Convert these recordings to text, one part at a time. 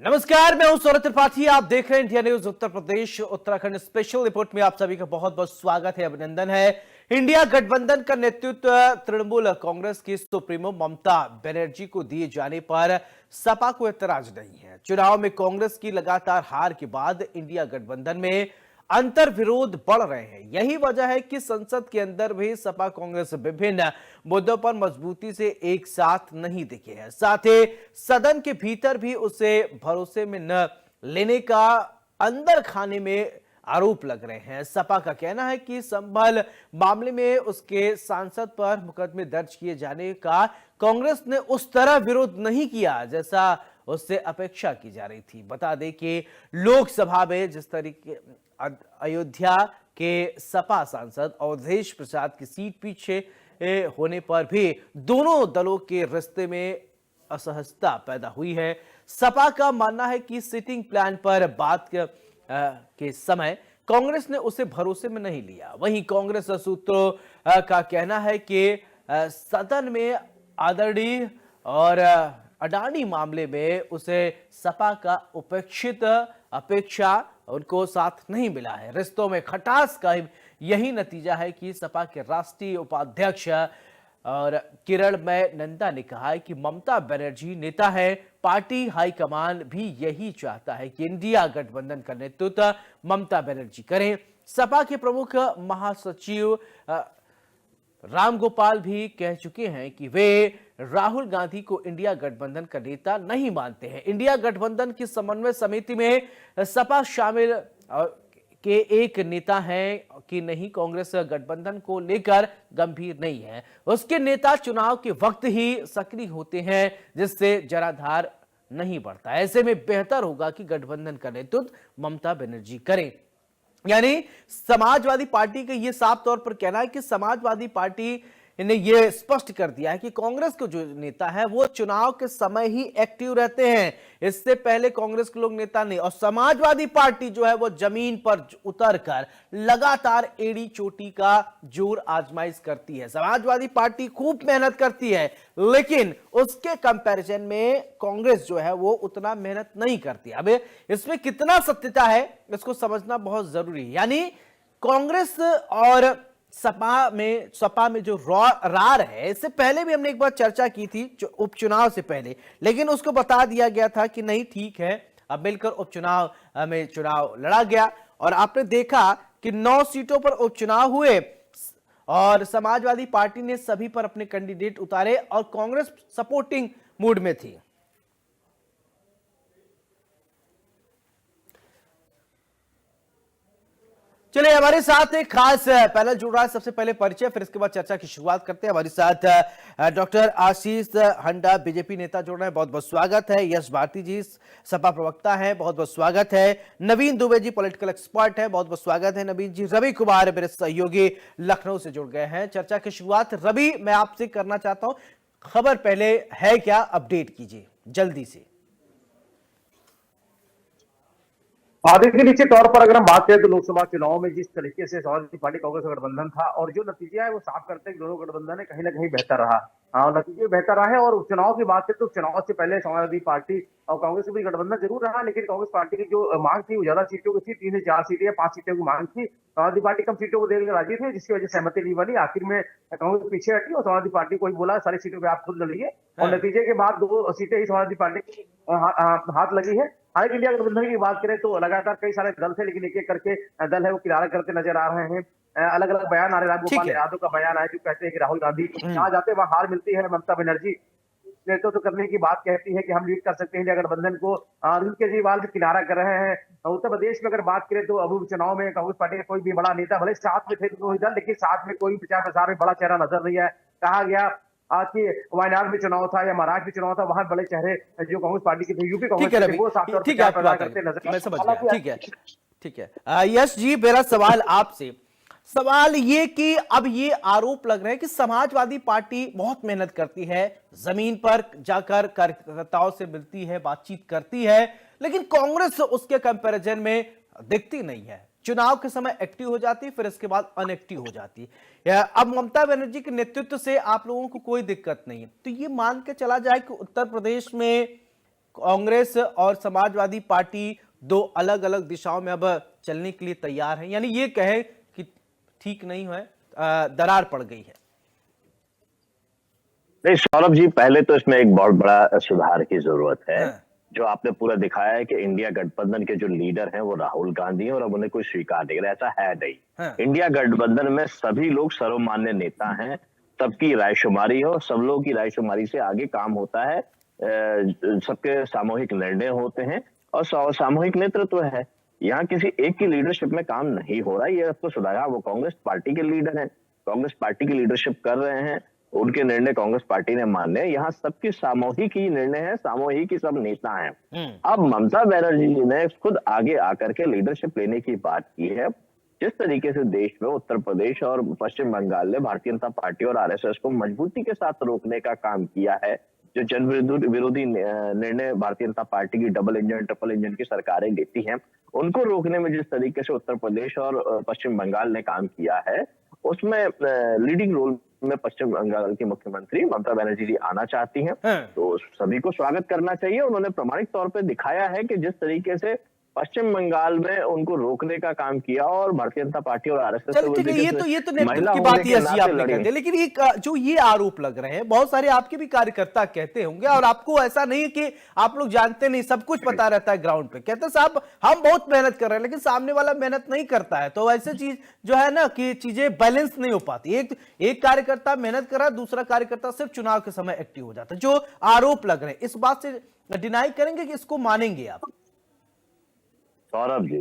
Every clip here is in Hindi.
नमस्कार, मैं हूं सौरभ त्रिपाठी। आप देख रहे हैं India news Uttar Pradesh Uttarakhand special report में आप सभी का बहुत बहुत स्वागत है, अभिनंदन है। इंडिया गठबंधन का नेतृत्व तृणमूल कांग्रेस की सुप्रीमो ममता बनर्जी को दिए जाने पर सपा को एतराज नहीं है। चुनाव में कांग्रेस की लगातार हार के बाद इंडिया गठबंधन में अंतर विरोध बढ़ रहे हैं। यही वजह है कि संसद के अंदर भी सपा कांग्रेस विभिन्न मुद्दों पर मजबूती से एक साथ नहीं दिखे हैं। साथ ही सदन के भीतर भी उसे भरोसे में न लेने का अंदर खाने में आरोप लग रहे हैं। सपा का कहना है कि संभल मामले में उसके सांसद पर मुकदमे दर्ज किए जाने का कांग्रेस ने उस तरह विरोध नहीं किया जैसा उससे अपेक्षा की जा रही थी। बता दें कि लोकसभा में जिस तरीके अयोध्या के सपा सांसद अवधेश प्रसाद की सीट पीछे होने पर भी दोनों दलों के रिश्ते में असहजता पैदा हुई है। सपा का मानना है कि सिटिंग प्लान पर बात के समय कांग्रेस ने उसे भरोसे में नहीं लिया। वहीं कांग्रेस सूत्रों का कहना है कि सदन में आदरणीय और अडानी मामले में उसे सपा का उपेक्षित अपेक्षा उनको साथ नहीं मिला है। रिश्तों में खटास का यही नतीजा है कि सपा के राष्ट्रीय उपाध्यक्ष और किरणमय नंदा ने कहा है कि ममता बनर्जी नेता है, पार्टी हाईकमान भी यही चाहता है कि इंडिया गठबंधन का नेतृत्व ममता बनर्जी करें। सपा के प्रमुख महासचिव रामगोपाल भी कह चुके हैं कि वे राहुल गांधी को इंडिया गठबंधन का नेता नहीं मानते हैं। इंडिया गठबंधन की समन्वय समिति में सपा शामिल के एक नेता हैं कि नहीं, कांग्रेस गठबंधन को लेकर गंभीर नहीं है। उसके नेता चुनाव के वक्त ही सक्रिय होते हैं जिससे जराधार नहीं बढ़ता। ऐसे में बेहतर होगा कि गठबंधन का नेतृत्व ममता बनर्जी करें। यानी समाजवादी पार्टी का यह साफ तौर पर कहना है कि समाजवादी पार्टी ने यह स्पष्ट कर दिया है कि कांग्रेस के जो नेता है वो चुनाव के समय ही एक्टिव रहते हैं, इससे पहले कांग्रेस के लोग नेता नहीं। और समाजवादी पार्टी जो है वो जमीन पर उतरकर लगातार एड़ी चोटी का जोर आजमाइश करती है। समाजवादी पार्टी खूब मेहनत करती है, लेकिन उसके कंपैरिजन में कांग्रेस जो है वो उतना मेहनत नहीं करती। अब इसमें कितना सत्यता है इसको समझना बहुत जरूरी है। यानी कांग्रेस और सपा में जो रार है, इससे पहले भी हमने एक बार चर्चा की थी उपचुनाव से पहले, लेकिन उसको बता दिया गया था कि नहीं ठीक है, अब मिलकर उपचुनाव में चुनाव लड़ा गया और आपने देखा कि 9 सीटों पर उपचुनाव हुए और समाजवादी पार्टी ने सभी पर अपने कैंडिडेट उतारे और कांग्रेस सपोर्टिंग मूड में थी। चलिए, हमारे साथ एक खास पैनल जुड़ रहा है। सबसे पहले परिचय, फिर इसके बाद चर्चा की शुरुआत करते हैं। हमारे साथ डॉक्टर आशीष हंडा बीजेपी नेता जुड़ रहे हैं, बहुत बहुत स्वागत है। यश भारती जी सपा प्रवक्ता है, बहुत बहुत स्वागत है। नवीन दुबे जी पॉलिटिकल एक्सपर्ट है, बहुत बहुत स्वागत है नवीन जी। रवि कुमार मेरे सहयोगी लखनऊ से जुड़ गए हैं। चर्चा की शुरुआत रवि मैं आपसे करना चाहता हूं, खबर पहले है क्या, अपडेट कीजिए जल्दी से। देखिए, निश्चित तौर पर अगर हम बात करें तो लोकसभा चुनाव में जिस तरीके से समाजवादी पार्टी कांग्रेस का गठबंधन था और जो नतीजे है वो साफ करते हैं कि दोनों गठबंधन है कहीं ना कहीं बेहतर रहा। नतीजे बेहतर रहा है। और चुनाव की बात करें तो चुनाव से पहले समाजवादी पार्टी और कांग्रेस के बीच गठबंधन जरूर रहा, लेकिन कांग्रेस पार्टी की जो मांग थी वो ज्यादा सीटों की थी, 3 से 4 सीटें या 5 सीटों की मांग थी। समाजवादी पार्टी कम सीटों को देने राजी थे, जिसकी वजह से सहमति नहीं बनी। आखिर में कांग्रेस पीछे हटी और समाजवादी पार्टी को ही बोला सारी सीटों पर आप खुद लड़िए। और नतीजे के बाद 2 सीटें ही समाजवादी पार्टी की हाथ लगी है। हालांकि इंडिया गठबंधन की बात करें तो लगातार कई सारे दल थे, लेकिन एक एक करके दल है वो किनारा करते नजर आ रहे हैं। अलग अलग बयान आ रहे हैं। रामगोपाल यादव का बयान है जो कहते हैं कि राहुल गांधी जहां जाते वहां हार मिलती है। ममता बनर्जी नेतृत्व करने की बात कहती है कि हम लीड कर सकते हैं इंडिया गठबंधन को। अरविंद केजरीवाल भी किनारा कर रहे हैं। उत्तर प्रदेश में अगर बात करें तो अभी चुनाव में कांग्रेस पार्टी का कोई भी बड़ा नेता, भले साथ में थे दोनों ही दल, लेकिन साथ में कोई प्रचार प्रसार में बड़ा चेहरा नजर नहीं है। कहा गया आज की वायनाड में चुनाव था या महाराष्ट्र में चुनाव था, वहां बड़े चेहरे जो कांग्रेस पार्टी के थे, यूपी कांग्रेस के, वो साफ तौर पर प्रचार करते नजर। मैं समझ गया, ठीक है ठीक है। यश जी, मेरा सवाल आपसे, सवाल ये कि अब ये आरोप लग रहे हैं कि समाजवादी पार्टी बहुत मेहनत करती है, जमीन पर जाकर कार्यकर्ताओं से मिलती है, बातचीत करती है, लेकिन कांग्रेस उसके कंपैरिजन में दिखती नहीं है। चुनाव के समय एक्टिव हो जाती, फिर इसके बाद अनएक्टिव हो जाती। अब ममता बनर्जी के नेतृत्व से आप लोगों को कोई दिक्कत नहीं है, तो ये मान के चला जाए कि उत्तर प्रदेश में कांग्रेस और समाजवादी पार्टी दो अलग अलग दिशाओं में अब चलने के लिए तैयार है, यानी ये कहे कि ठीक नहीं है, दरार पड़ गई है। नहीं सौरभ जी, पहले तो इसमें एक बहुत बड़ा सुधार की जरूरत है। हाँ। जो आपने पूरा दिखाया है कि इंडिया गठबंधन के जो लीडर हैं वो राहुल गांधी हैं और अब उन्हें कोई स्वीकार नहीं कर रहा, ऐसा है नहीं। हाँ। इंडिया गठबंधन में सभी लोग सर्वमान्य नेता हैं, सबकी रायशुमारी हो, सब लोगों की रायशुमारी से आगे काम होता है, सबके सामूहिक निर्णय होते हैं और सामूहिक नेतृत्व है। यहाँ किसी एक की लीडरशिप में काम नहीं हो रहा, ये आपको सुधारा। वो कांग्रेस पार्टी के लीडर हैं, कांग्रेस पार्टी की लीडरशिप कर रहे हैं, उनके निर्णय कांग्रेस पार्टी ने माने। यहाँ सबकी सामूहिक ही निर्णय है, सामूहिक ही सब नेता हैं। अब ममता बनर्जी जी ने खुद आगे आकर के लीडरशिप लेने की बात की है। जिस तरीके से देश में उत्तर प्रदेश और पश्चिम बंगाल ने भारतीय जनता पार्टी और आरएसएस को मजबूती के साथ रोकने का काम किया है, जो जन विरोधी निर्णय भारतीय जनता पार्टी की डबल इंजन ट्रिपल इंजन की सरकारें लेती हैं, उनको रोकने में जिस तरीके से उत्तर प्रदेश और पश्चिम बंगाल ने काम किया है, उसमें लीडिंग रोल में पश्चिम बंगाल की मुख्यमंत्री ममता बनर्जी जी आना चाहती हैं। तो सभी को स्वागत करना चाहिए। उन्होंने प्रामाणिक तौर पे दिखाया है कि जिस तरीके से पश्चिम बंगाल में उनको रोकने का काम किया और भारतीय जनता पार्टी और आरएसएस चल ठीक है, ये तो नेतृत्व की बात यस जी आपने कहते हैं, लेकिन एक जो ये आरोप लग रहे हैं, बहुत सारे आपके भी कार्यकर्ता कहते होंगे और आपको ऐसा नहीं कि आप लोग जानते नहीं, सब कुछ पता रहता है ग्राउंड पे, कहते हैं साहब हम बहुत मेहनत कर रहे हैं लेकिन सामने वाला मेहनत नहीं करता है, तो ऐसे चीज जो है ना कि चीजें बैलेंस नहीं हो पाती। एक कार्यकर्ता मेहनत कर रहा है, दूसरा कार्यकर्ता सिर्फ चुनाव के समय एक्टिव हो जाता है। जो आरोप लग रहे हैं, इस बात से डिनाई करेंगे कि इसको मानेंगे आप? सौरभ जी,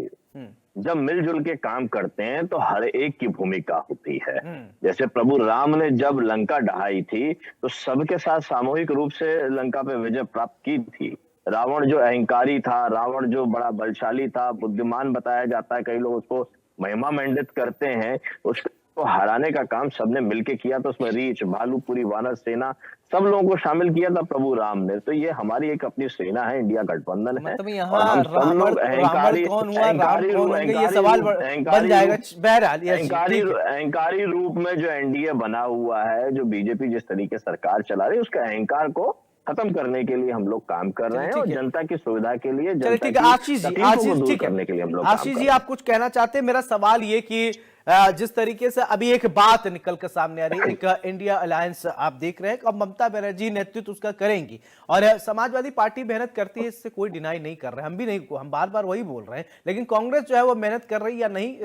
जब मिलजुल के काम करते हैं तो हर एक की भूमिका होती है। जैसे प्रभु राम ने जब लंका ढहाई थी तो सबके साथ सामूहिक रूप से लंका पे विजय प्राप्त की थी। रावण जो अहंकारी था, रावण जो बड़ा बलशाली था, बुद्धिमान बताया जाता है, कई लोग उसको महिमा मंडित करते हैं, उसको हराने का काम सबने मिलके किया। तो उसमें रीछ, भालू, पूरी वानर सेना, सब लोगों को शामिल किया था प्रभु राम ने। तो ये हमारी एक अपनी सेना है, इंडिया गठबंधन है। मतलब यहाँ रावण कौन हुआ, राम कौन होंगे, ये सवाल बन जाएगा। बहरहाल अहंकारी रूप में जो एनडीए बना हुआ है, जो बीजेपी जिस तरीके सरकार चला रही है, उसके अहंकार को खत्म करने के लिए हम लोग काम कर रहे हैं और जनता की सुविधा के लिए, जनता की तकलीफों को दूर करने के लिए हम लोग काम कर रहे हैं। आशीष जी, आप कुछ कहना चाहते हैं? मेरा सवाल ये कि जिस तरीके से अभी एक बात निकल कर सामने आ रही है, एक इंडिया अलायंस आप देख रहे हैं, अब ममता बनर्जी नेतृत्व उसका करेंगी और समाजवादी पार्टी मेहनत करती है, इससे कोई डिनाई नहीं कर रहे, हम भी नहीं, हम बार बार वही बोल रहे हैं, लेकिन कांग्रेस जो है वो मेहनत कर रही है या नहीं,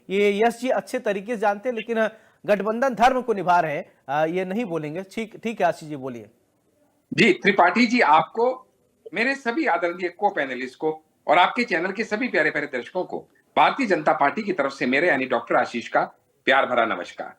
ये यश जी अच्छे तरीके से जानते हैं, लेकिन गठबंधन धर्म को निभा रहे हैं, ये नहीं बोलेंगे। ठीक है आशीष जी, बोलिए। जी त्रिपाठी जी, आपको, मेरे सभी आदरणीय को पैनलिस्ट को और आपके चैनल के सभी प्यारे प्यारे दर्शकों को भारतीय जनता पार्टी की तरफ से मेरे यानी डॉक्टर आशीष का प्यार भरा नमस्कार।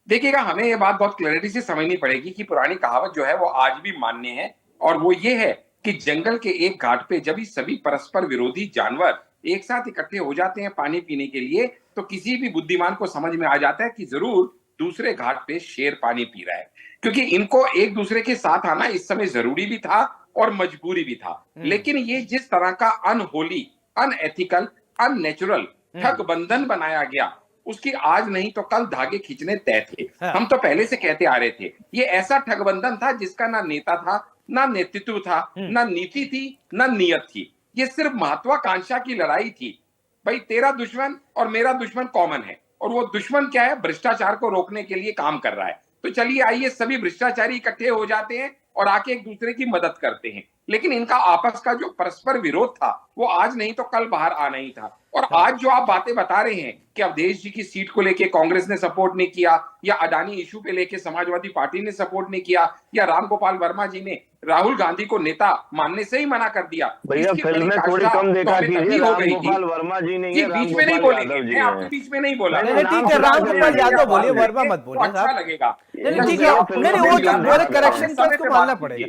देखिएगा, हमें यह बात बहुत क्लैरिटी से समझनी पड़ेगी कि पुरानी कहावत जो है वो आज भी मान्य है, और वो ये है कि जंगल के एक घाट पे जब सभी परस्पर विरोधी जानवर एक साथ इकट्ठे हो जाते हैं पानी पीने के लिए, तो किसी भी बुद्धिमान को समझ में आ जाता है कि जरूर दूसरे घाट पे शेर पानी पी रहा है, क्योंकि इनको एक दूसरे के साथ आना इस समय जरूरी भी था और मजबूरी भी था। लेकिन ये जिस तरह का अनहोली, अनएथिकल, अननेचुरल ठगबंधन बनाया गया, उसकी आज नहीं तो कल धागे खींचने तय थे। हम तो पहले से कहते आ रहे थे, ये ऐसा ठगबंधन था जिसका ना नेता था, ना नेतृत्व था, ना नीति थी, ना नियत थी। ये सिर्फ महत्वाकांक्षा की लड़ाई थी। भाई, तेरा दुश्मन और मेरा दुश्मन कॉमन है, और वो दुश्मन क्या है? भ्रष्टाचार को रोकने के लिए काम कर रहा है। तो चलिए आइए सभी भ्रष्टाचारी इकट्ठे हो जाते हैं और आके एक दूसरे की मदद करते हैं। लेकिन इनका आपस का जो परस्पर विरोध था वो आज नहीं तो कल बाहर आना ही था। और आज जो आप बातें बता रहे हैं कि अवधेश जी की सीट को लेके कांग्रेस ने सपोर्ट नहीं किया, या अडानी इशू पे लेके समाजवादी पार्टी ने सपोर्ट नहीं किया, या रामगोपाल वर्मा जी ने राहुल गांधी को नेता मानने से ही मना कर दिया, भैया फिल्म में थोड़ी कम देखा कीजिए। रामगोपाल वर्मा जी ने, बीच में नहीं बोलेंगे, मैं आपके बीच में नहीं बोला। ठीक है, रामगोपाल यादव बोलिए, वर्मा मत बोलिए, अच्छा लगेगा। ठीक है, वो जो बोले करेक्शन तो उसको मानना पड़ेगा।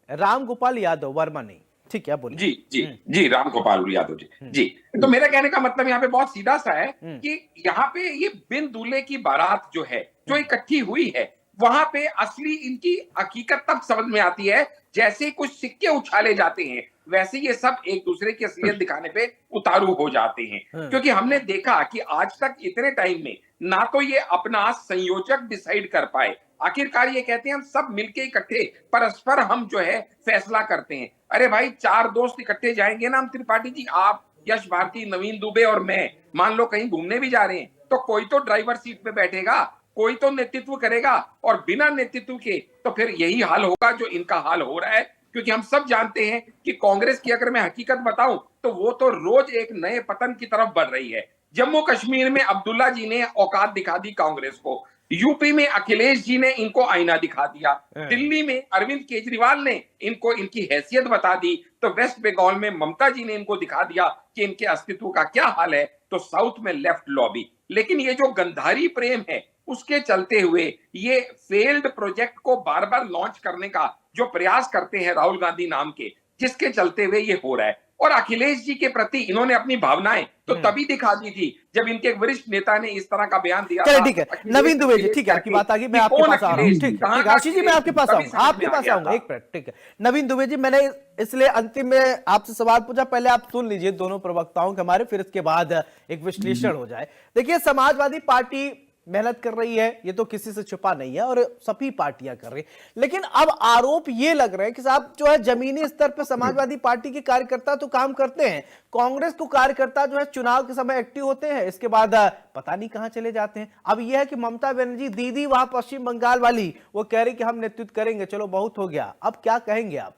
रामगोपाल यादव, वर्मा नहीं, ठीक है, बोलिए। जी रामगोपाल यादव जी। तो मेरा कहने का मतलब यहाँ पे बहुत सीधा सा है कि यहाँ पे ये बिन दूल्हे की बारात जो है, जो इकट्ठी हुई है, वहां पे असली इनकी हकीकत तब समझ में आती है जैसे कुछ सिक्के उछाले जाते हैं, वैसे ये सब एक दूसरे की असलियत दिखाने पे उतारू हो जाते हैं। क्योंकि हमने देखा कि आज तक इतने टाइम में ना तो ये अपना संयोजक डिसाइड कर पाए, आखिरकार ये कहते हैं हम सब मिलके इकट्ठे परस्पर हम जो है फैसला करते हैं। अरे भाई, 4 दोस्त इकट्ठे जाएंगे ना हम त्रिपाठी जी, आप, यश भारती, नवीन दुबे और मैं, मान लो कहीं घूमने भी जा रहे हैं, तो कोई तो ड्राइवर सीट पे बैठेगा, कोई तो नेतृत्व करेगा, और बिना नेतृत्व के तो फिर यही हाल होगा जो इनका हाल हो रहा है। क्योंकि हम सब जानते हैं कि कांग्रेस की अगर मैं हकीकत बताऊं तो वो तो रोज एक नए पतन की तरफ बढ़ रही है। जम्मू कश्मीर में अब्दुल्ला जी ने औकात दिखा दी कांग्रेस को, यूपी में अखिलेश जी ने इनको आईना दिखा दिया, दिल्ली में अरविंद केजरीवाल ने इनको इनकी हैसियत बता दी, तो वेस्ट बंगाल में ममता जी ने इनको दिखा दिया कि इनके अस्तित्व का क्या हाल है, तो साउथ में लेफ्ट लॉबी। लेकिन ये जो गंधारी प्रेम है उसके चलते हुए ये फेल्ड प्रोजेक्ट को बार बार लॉन्च करने का जो प्रयास करते हैं राहुल गांधी नाम के, जिसके चलते हुए ये हो रहा है। और अखिलेश जी के प्रति इन्होंने अपनी भावनाएं तो तभी दिखा दी थी जब इनके एक वरिष्ठ नेता ने इस तरह का बयान दिया चलिए था। ठीक है, नवीन दुबे जी, ठीक है, आपकी बात आ गई, मैं आपके पास आ रहा हूँ। ठीक है, आशीष जी, मैं आपके पास आऊंगा, आपके पास आऊंगा, एक मिनट, ठीक है। नवीन दुबे जी, मैंने इसलिए अंतिम में आपसे सवाल पूछा, पहले आप सुन लीजिए दोनों प्रवक्ताओं के हमारे, फिर इसके बाद एक विश्लेषण हो जाए। देखिए, समाजवादी पार्टी मेहनत कर रही है, ये तो किसी से छुपा नहीं है, और सभी पार्टियां कर रही है, लेकिन अब आरोप ये लग रहे हैं कि साहब जो है जमीनी स्तर पर समाजवादी पार्टी के कार्यकर्ता तो काम करते हैं, कांग्रेस को कार्यकर्ता जो है चुनाव के समय एक्टिव होते हैं, इसके बाद पता नहीं कहां चले जाते हैं। अब यह है कि ममता बनर्जी दीदी वहां पश्चिम बंगाल वाली, वो कह रही कि हम नेतृत्व करेंगे, चलो बहुत हो गया, अब क्या कहेंगे आप?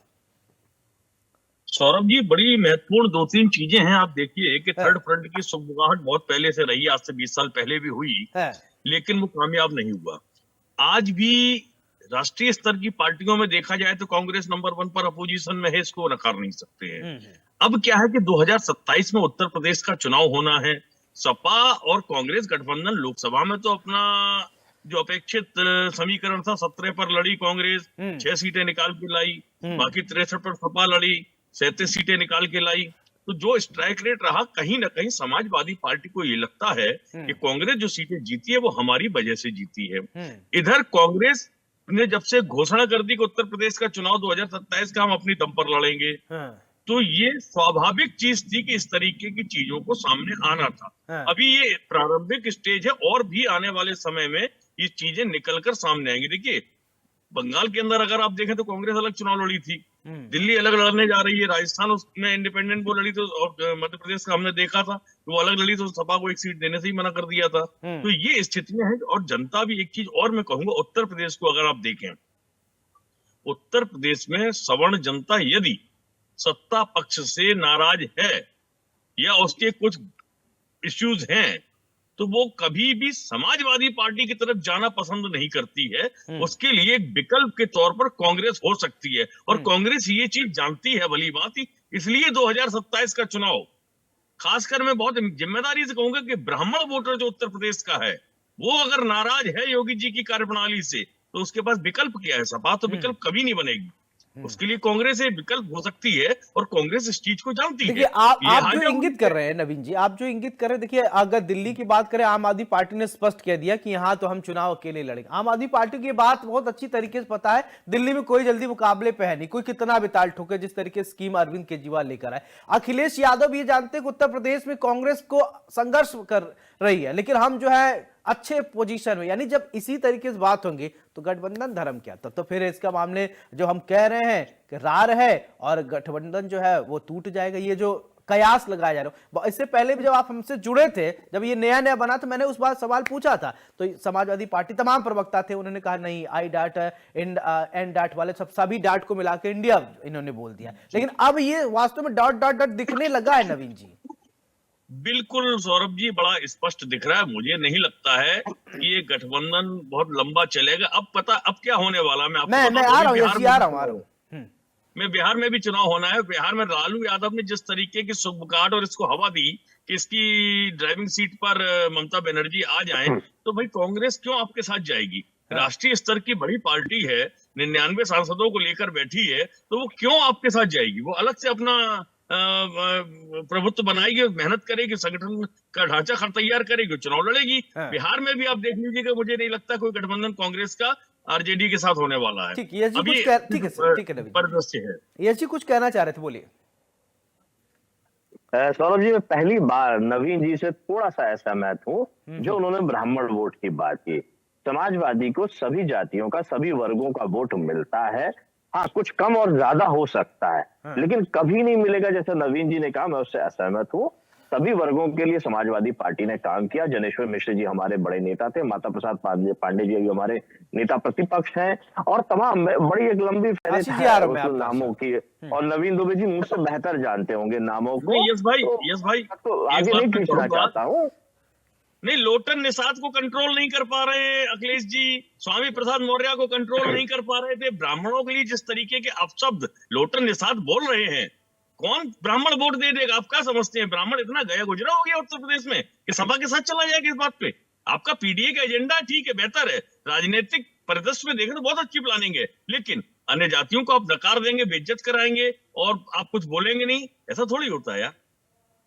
सौरभ जी, बड़ी महत्वपूर्ण 2-3 चीजें हैं। आप देखिए कि थर्ड फ्रंट की सुगबुगाहट बहुत पहले से रही, आज से 20 साल पहले भी हुई, लेकिन वो कामयाब नहीं हुआ। आज भी राष्ट्रीय स्तर की पार्टियों में देखा जाए तो कांग्रेस नंबर 1 पर अपोजिशन में है, इसको नकार नहीं सकते हैं। अब क्या है कि 2027 में उत्तर प्रदेश का चुनाव होना है। सपा और कांग्रेस गठबंधन लोकसभा में तो अपना जो अपेक्षित समीकरण था 17 पर लड़ी कांग्रेस, 6 सीटें निकाल के लाई, बाकी 63 पर सपा लड़ी, 37 सीटें निकाल के लाई। तो जो स्ट्राइक रेट रहा, कहीं ना कहीं समाजवादी पार्टी को ये लगता है कि कांग्रेस जो सीटें जीती है वो हमारी वजह से जीती है। इधर कांग्रेस ने जब से घोषणा कर दी कि उत्तर प्रदेश का चुनाव 2027 का हम अपनी दम पर लड़ेंगे, तो ये स्वाभाविक चीज थी कि इस तरीके की चीजों को सामने आना था। अभी ये प्रारंभिक स्टेज है, और भी आने वाले समय में ये चीजें निकलकर सामने आएंगी। देखिए, बंगाल के अंदर अगर आप देखें तो कांग्रेस अलग चुनाव लड़ी थी, दिल्ली अलग लड़ने जा रही है, राजस्थान उसमें इंडिपेंडेंट वो लड़ी, तो और मध्य प्रदेश का हमने देखा था तो वो अलग लड़ी, तो सपा को एक सीट देने से ही मना कर दिया था। तो ये स्थितियां हैं। और जनता भी, एक चीज और मैं कहूंगा, उत्तर प्रदेश को अगर आप देखें, उत्तर प्रदेश में सवर्ण जनता यदि सत्ता पक्ष से नाराज है या उसके कुछ इश्यूज हैं, तो वो कभी भी समाजवादी पार्टी की तरफ जाना पसंद नहीं करती है। उसके लिए एक विकल्प के तौर पर कांग्रेस हो सकती है, और कांग्रेस ये चीज जानती है भली बात ही, इसलिए 2027 का चुनाव खासकर मैं बहुत जिम्मेदारी से कहूंगा कि ब्राह्मण वोटर जो उत्तर प्रदेश का है, वो अगर नाराज है योगी जी की कार्यप्रणाली से, तो उसके पास विकल्प क्या है? सपा तो विकल्प कभी नहीं बनेगी, उसके लिए कांग्रेस एक विकल्प हो सकती है, और कांग्रेस इस चीज को जानती है। देखिए, आप जो इंगित कर रहे हैं नवीन जी, आप जो इंगित कर रहे हैं, देखिए अगर दिल्ली की बात करें, आम आदमी पार्टी ने स्पष्ट कह दिया कि यहां तो हम चुनाव अकेले लड़ेंगे। आम आदमी पार्टी की बात बहुत अच्छी तरीके से पता है, दिल्ली में कोई जल्दी मुकाबले पे है नहीं, कोई कितना भी ताल ठोके, जिस तरीके से स्कीम अरविंद केजरीवाल लेकर आए। अखिलेश यादव ये जानते हैं कि उत्तर प्रदेश में कांग्रेस को संघर्ष कर रही है, लेकिन हम जो है अच्छे पोजीशन में, यानी जब इसी तरीके से बात होंगी तो गठबंधन धर्म क्या? तब तो फिर इसका मामले जो हम कह रहे हैं कि रार है और गठबंधन जो है वो टूट जाएगा, ये जो कयास लगाया जा रहा है। इससे पहले भी जब आप हमसे जुड़े थे, जब ये नया नया बना, तो मैंने उस बार सवाल पूछा था, तो समाजवादी पार्टी तमाम प्रवक्ता थे, उन्होंने कहा नहीं, आई डाट एन डाट वाले सभी डाट को मिला के इंडिया इन्होंने बोल दिया। लेकिन अब ये वास्तव में डॉट डॉट डॉट दिखने लगा है नवीन जी। बिल्कुल सौरभ जी, बड़ा स्पष्ट दिख रहा है। मुझे नहीं लगता है कि ये गठबंधन बहुत लंबा चलेगा। अब क्या होने वाला, मैं आपको आ रहा हूँ। मैं बिहार में भी चुनाव होना है। बिहार में लालू यादव ने जिस तरीके की सुगबुगाहट और इसको हवा दी कि इसकी ड्राइविंग सीट पर ममता बनर्जी आ जाए, तो भाई कांग्रेस क्यों आपके साथ जाएगी? राष्ट्रीय स्तर की बड़ी पार्टी है, 99 सांसदों को लेकर बैठी है, तो वो क्यों आपके साथ जाएगी? वो अलग से अपना प्रभुत्व बनाएगी, मेहनत करेगी, संगठन का ढांचा तैयार करेगी, चुनाव लड़ेगी। बिहार में भी आप देख लीजिएगा, मुझे नहीं लगता कोई गठबंधन कांग्रेस का आरजेडी के साथ होने वाला है। ठीक है, परिदृश्य है। यश जी कुछ कहना चाह रहे थे, बोलिए। सौरभ जी, मैं पहली बार नवीन जी से थोड़ा सा असहमत हूँ जो उन्होंने ब्राह्मण वोट की बात की। समाजवादी को सभी जातियों का, सभी वर्गों का वोट मिलता है। हाँ, कुछ कम और ज्यादा हो सकता है, लेकिन कभी नहीं मिलेगा। जैसे नवीन जी ने कहा, मैं उससे असहमत हूँ। सभी वर्गों के लिए समाजवादी पार्टी ने काम किया। जनेश्वर मिश्र जी हमारे बड़े नेता थे, माता प्रसाद पांडे जी हमारे नेता प्रतिपक्ष हैं, और तमाम बड़ी एक लंबी फहरिस्त है उस नामों की। और नवीन दुबे जी मुझसे बेहतर जानते होंगे नामों को। यस भाई तो आगे नहीं खींचना चाहता हूँ। नहीं, लोटन निषाद को कंट्रोल नहीं कर पा रहे हैं अखिलेश जी, स्वामी प्रसाद मौर्य को कंट्रोल नहीं कर पा रहे थे। ब्राह्मणों के लिए जिस तरीके के अपशब्द लोटन निषाद बोल रहे हैं, कौन ब्राह्मण वोट दे देगा? आप क्या समझते हैं? ब्राह्मण इतना गया गुजरा हो गया उत्तर प्रदेश में कि सपा के साथ चला जाएगा इस बात पे? आपका पीडीए का एजेंडा ठीक है, बेहतर है, राजनीतिक परिदृश्य में देखें तो बहुत अच्छी प्लानिंग है, लेकिन अन्य जातियों को आप नकार देंगे, बेइज्जत कराएंगे और आप कुछ बोलेंगे नहीं, ऐसा थोड़ी होता है यार।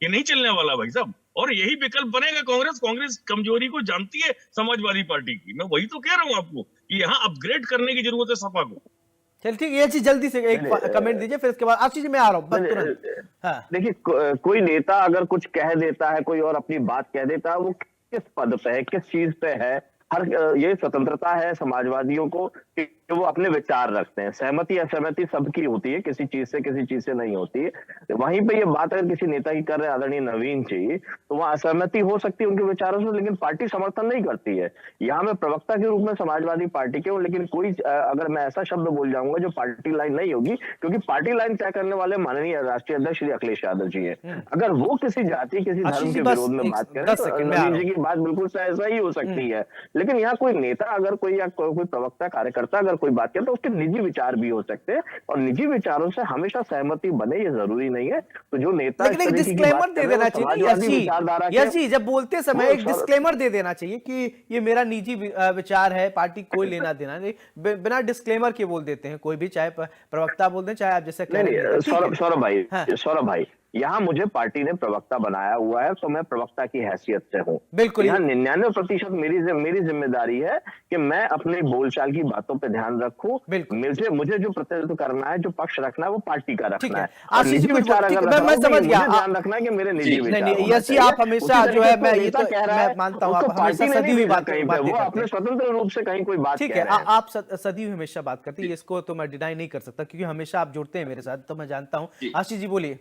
ये नहीं चलने वाला भाई साहब। और यही विकल्प बनेगा कांग्रेस कमजोरी को जानती है समाजवादी पार्टी की। मैं वही तो कह रहा हूँ आपको कि यहाँ अपग्रेड करने की जरूरत है सपा को। चल ठीक है, ये चीज जल्दी से एक कमेंट दीजिए, फिर इसके बाद आशीष जी मैं आ रहा हूँ। देखिए, कोई नेता अगर कुछ कह देता है, कोई और अपनी बात कह देता है, वो किस पद पे है, किस चीज पे है, हर ये स्वतंत्रता है समाजवादियों को कि वो अपने विचार रखते हैं। सहमति असहमति सबकी होती है, किसी चीज से नहीं होती है। वहीं पे ये बात अगर किसी नेता की कर रहे आदरणीय नवीन जी, तो वहाँ असहमति हो सकती है उनके विचारों से, लेकिन पार्टी समर्थन नहीं करती है। यहाँ मैं प्रवक्ता के रूप में समाजवादी पार्टी के हूँ, लेकिन कोई अगर मैं ऐसा शब्द बोल जाऊंगा जो पार्टी लाइन नहीं होगी, क्योंकि पार्टी लाइन तय करने वाले माननीय राष्ट्रीय अध्यक्ष श्री अखिलेश यादव जी है। अगर वो किसी जाति, किसी धर्म के विरोध में बात करें तो नवीन जी की बात बिल्कुल सही हो सकती है, लेकिन यहाँ कोई नेता अगर कोई प्रवक्ता कार्यकर्ता अगर कोई बात करे तो उसके निजी विचार भी हो सकते हैं, और निजी विचारों से हमेशा सहमति बने ये जरूरी नहीं है। तो जो नेता लेकिन एक डिस्क्लेमर दे देना चाहिए यश जी, जब बोलते समय एक डिस्क्लेमर दे देना चाहिए कि ये मेरा निजी विचार है, पार्टी कोई लेना देना नहीं। बिना डिस्क्लेमर के बोल देते हैं कोई भी, चाहे प्रवक्ता बोल दें, चाहे आप जैसे सौरभ भाई, यहाँ मुझे पार्टी ने प्रवक्ता बनाया हुआ है, तो मैं प्रवक्ता की हैसियत से हूँ। बिल्कुल, यहाँ 99% मेरी जिम्मेदारी है कि मैं अपनी बोलचाल की बातों पे ध्यान रखूं। मुझे जो प्रतिनिधित्व करना है, जो पक्ष रखना है, वो पार्टी का रखना है। निजी विचार अगर मैं समझ गया, ध्यान रखना है कि मेरे निजी विचार। यस जी, आप हमेशा जो है, मैं ये तो मैं मानता हूँ, आप हमेशा सदी हुई बात वो अपने स्वतंत्र रूप से कहीं कोई बात, ठीक है, आप सदी हुई हमेशा बात करते हैं, इसको तो मैं डिनाई नहीं कर सकता, क्योंकि हमेशा आप जुड़ते हैं मेरे साथ, तो मैं जानता हूँ। आशीष जी बोलिए।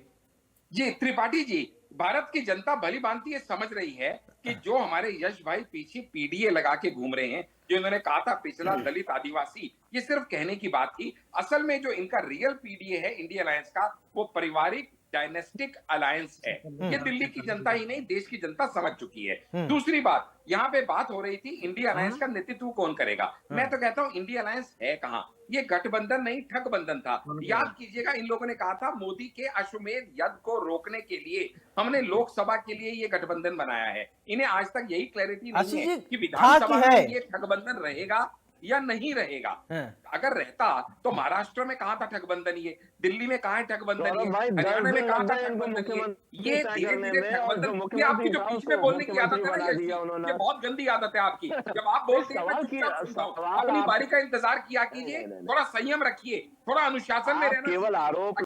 जी त्रिपाठी जी, भारत की जनता भली भांति ये समझ रही है कि जो हमारे यश भाई पीछे पीडीए लगा के घूम रहे हैं, जो इन्होंने कहा था पिछला दलित आदिवासी, ये सिर्फ कहने की बात थी। असल में जो इनका रियल पीडीए है इंडिया अलायंस का, वो पारिवारिक डायनेस्टिक अलायंस है। ये दिल्ली की जनता ही नहीं, देश की जनता समझ चुकी है। दूसरी बात, यहाँ पे बात हो रही थी इंडिया अलायंस का नेतृत्व कौन करेगा। मैं तो कहता हूँ इंडिया अलायंस है कहाँ, ये गठबंधन नहीं ठगबंधन था। याद कीजिएगा, इन लोगों ने कहा था मोदी के अश्वमेध यज्ञ को रोकने के लिए हमने लोकसभा के लिए ये गठबंधन बनाया है। इन्हें आज तक यही क्लैरिटी नहीं है कि विधानसभा में ये ठगबंधन रहेगा या नहीं रहेगा। अगर रहता तो महाराष्ट्र में कहा था ठगबंधन, ये दिल्ली में कहा है ठगबंधन, हरियाणा में कहा था ठगबंधन, ये धीरे धीरे ठगबंधन। ये आपकी जो बीच में बोलने की आदत है ना, ये बहुत गंदी आदत है आपकी। जब आप बोलते हैं अपनी बारी का इंतजार किया कीजिए, थोड़ा संयम रखिए, थोड़ा अनुशासन में रहना। केवल आरोप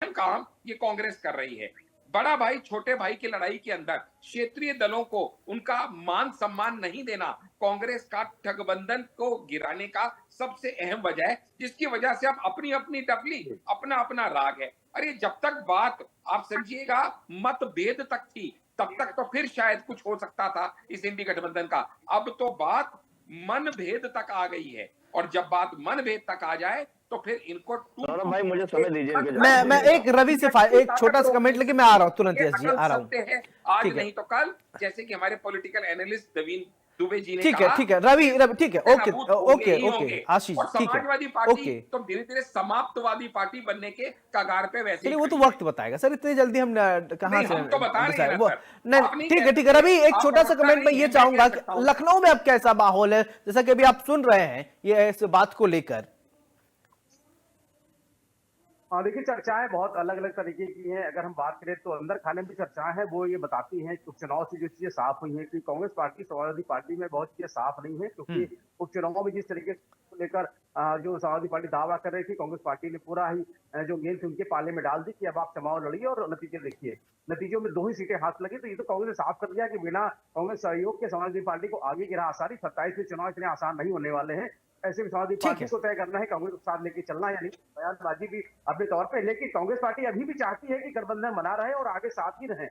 काम ये कांग्रेस कर रही है। बड़ा भाई छोटे भाई की लड़ाई के अंदर क्षेत्रीय दलों को उनका मान सम्मान नहीं देना कांग्रेस का ठगबंधन को गिराने का सबसे अहम वजह है, जिसकी वजह से आप अपनी अपनी टपली, अपना अपना राग है। अरे जब तक बात आप समझिएगा मतभेद तक थी, तब तक तो फिर शायद कुछ हो सकता था इस इंडी गठबंधन का। अब तो बात मनभेद तक आ गई है, और जब बात मनभेद तक आ जाए तो फिर इनको भाई मुझे समय दीजिए। मैं एक रवि से एक छोटा सा कमेंट लेके मैं आ रहा हूँ तुरंत। यस जी, आ रहा हूँ। आज नहीं तो कल, जैसे कि हमारे पॉलिटिकल एनालिस्ट नवीन दुबे जी ने ठीक है रवि ठीक है, ओके आशीष, ठीक है, समाजवादी पार्टी तो धीरे धीरे समाप्तवादी पार्टी बनने के कगार पे वैसे ही, वो तो वक्त बताएगा सर, इतनी जल्दी हम कहाँ से तो बता रहे हैं नहीं। ठीक है रवि, एक छोटा सा कमेंट मैं ये चाहूंगा, लखनऊ में अब कैसा माहौल है, जैसा कि अभी आप सुन रहे हैं ये इस बात को लेकर। देखिए चर्चाएं बहुत अलग अलग तरीके की हैं। अगर हम बात करें तो अंदर खाने में चर्चाएं हैं वो ये बताती हैं कि उपचुनाव से जो चीजें साफ हुई हैं कि कांग्रेस पार्टी समाजवादी पार्टी में बहुत चीजें साफ नहीं है, क्योंकि उपचुनाव में जिस तरीके को लेकर जो समाजवादी पार्टी दावा कर रही थी, कांग्रेस पार्टी ने पूरा ही जो गेंद थी उनके पाले में डाल दी कि अब आप चुनाव लड़िए और नतीजे देखिए। नतीजों में 2 ही सीटें हाथ लगी, तो ये तो कांग्रेस ने साफ कर दिया कि बिना कांग्रेस सहयोग के समाजवादी पार्टी को आगे की राह आसानी, 27 में चुनाव इतने आसान नहीं होने वाले हैं। ऐसे में समाजवादी पार्टी को तय करना है कांग्रेस को साथ लेके चलना है या नहीं, बयानबाजी भी अपने तौर पे। लेकिन कांग्रेस पार्टी अभी भी चाहती है कि गठबंधन बना रहे और आगे साथ ही रहे।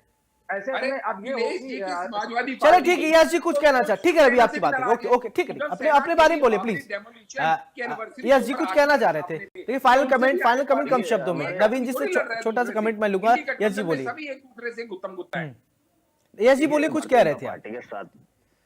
ऐसे में अब ये समाजवादी चलो ठीक है, यस जी कुछ कहना चाहते, ठीक है अभी आपकी बात है, ओके ओके ठीक है, अपने अपने बारे में बोले प्लीज। यस जी कुछ कहना चाह रहे थे, देखिए फाइनल कमेंट कम शब्दों में। नवीन जी से छोटा सा कमेंट मैं लूंगा। यस जी बोलिए। सभी एक दूसरे से गुत्तम गुत्ता है। यस जी बोलिए, कुछ कह रहे थे आप। पार्टी के साथ,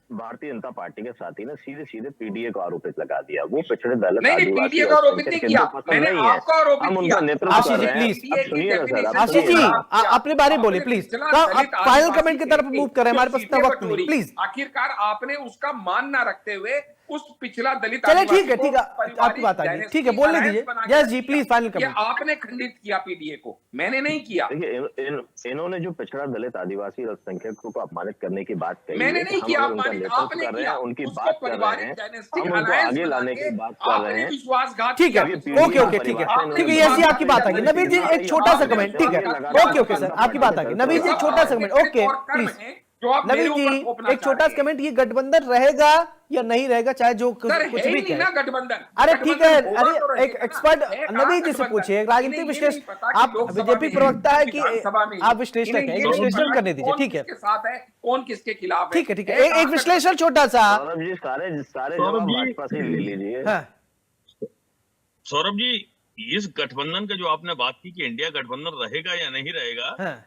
भारतीय जनता पार्टी के साथी ने सीधे सीधे पीडीए को आरोपित लगा दिया। वो पिछड़े दलित नहीं पीडीए को आरोपित नहीं किया, मैंने आपको आरोपित किया। आशीष जी प्लीज, आशीष जी अपने बारे में बोलिए प्लीज। आप फाइनल कमेंट की तरफ मूव करें, हमारे पास इतना वक्त नहीं, प्लीज। आखिरकार आपने उसका मान ना रखते हुए उस पिछला दलित, चलिए ठीक है आपकी बात आ गई, ठीक है बोलने दीजिए। यस जी प्लीज फाइनल कमेंट। आपने खंडित किया पीडीए को, मैंने नहीं किया। देखिए इन्होंने जो पिछड़ा दलित आदिवासी अल्पसंख्यकों को अपमानित करने की बात कही, मैंने नहीं किया, आपने किया। उनकी बात कर रहे हैं, हम उनको आगे लाने की बात कर रहे हैं। विश्वासघात, ठीक है ओके ओके ठीक है ठीक है, यस जी आपकी बात आ गई। नवीन जी एक छोटा सा कमेंट, ठीक है ओके ओके सर आपकी बात आ गई। नवीन जी एक छोटा सा कमेंट, ओके प्लीज। नवीन जी एक छोटा सा कमेंट, ये गठबंधन रहेगा या नहीं रहेगा, चाहे जो कुछ भी कहे। गठबंधन, अरे ठीक है, अरे एक एक्सपर्ट नवीन जी से पूछिए, राजनीतिक विश्लेषण, आप बीजेपी प्रवक्ता है कि आप विश्लेषक हैं, विश्लेषण करने दीजिए, ठीक है। साथ है कौन किसके खिलाफ है, ठीक है एक विश्लेषण छोटा सा। सौरभ जी सारे जवाब भाजपा से ले लीजिए। सौरभ जी इस गठबंधन का जो आपने बात की कि इंडिया गठबंधन रहेगा या नहीं रहेगा,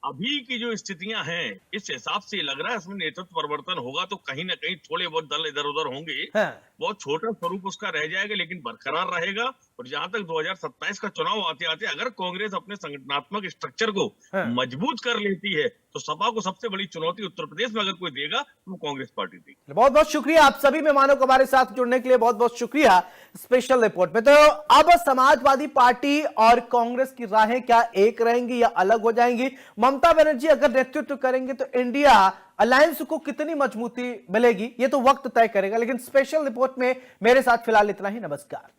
अभी की जो स्थितियां हैं इस हिसाब से लग रहा है इसमें नेतृत्व परिवर्तन होगा तो कहीं ना कहीं थोड़े बहुत दल इधर उधर होंगे, बहुत छोटा स्वरूप उसका रह जाएगा लेकिन बरकरार रहेगा। और जहां तक 2027 का चुनाव आते आते अगर कांग्रेस अपने संगठनात्मक स्ट्रक्चर को मजबूत कर लेती है तो सपा को सबसे बड़ी चुनौती उत्तर प्रदेश में अगर कोई देगा तो कांग्रेस पार्टी देगी। बहुत बहुत शुक्रिया आप सभी मेहमानों को हमारे साथ जुड़ने के लिए, बहुत बहुत शुक्रिया स्पेशल रिपोर्ट में। तो अब समाजवादी पार्टी और कांग्रेस की राहें क्या एक रहेंगी या अलग हो जाएंगी? ममता बनर्जी अगर नेतृत्व करेंगे तो इंडिया अलायंस को कितनी मजबूती मिलेगी ये तो वक्त तय करेगा। लेकिन स्पेशल रिपोर्ट में मेरे साथ फिलहाल इतना ही, नमस्कार।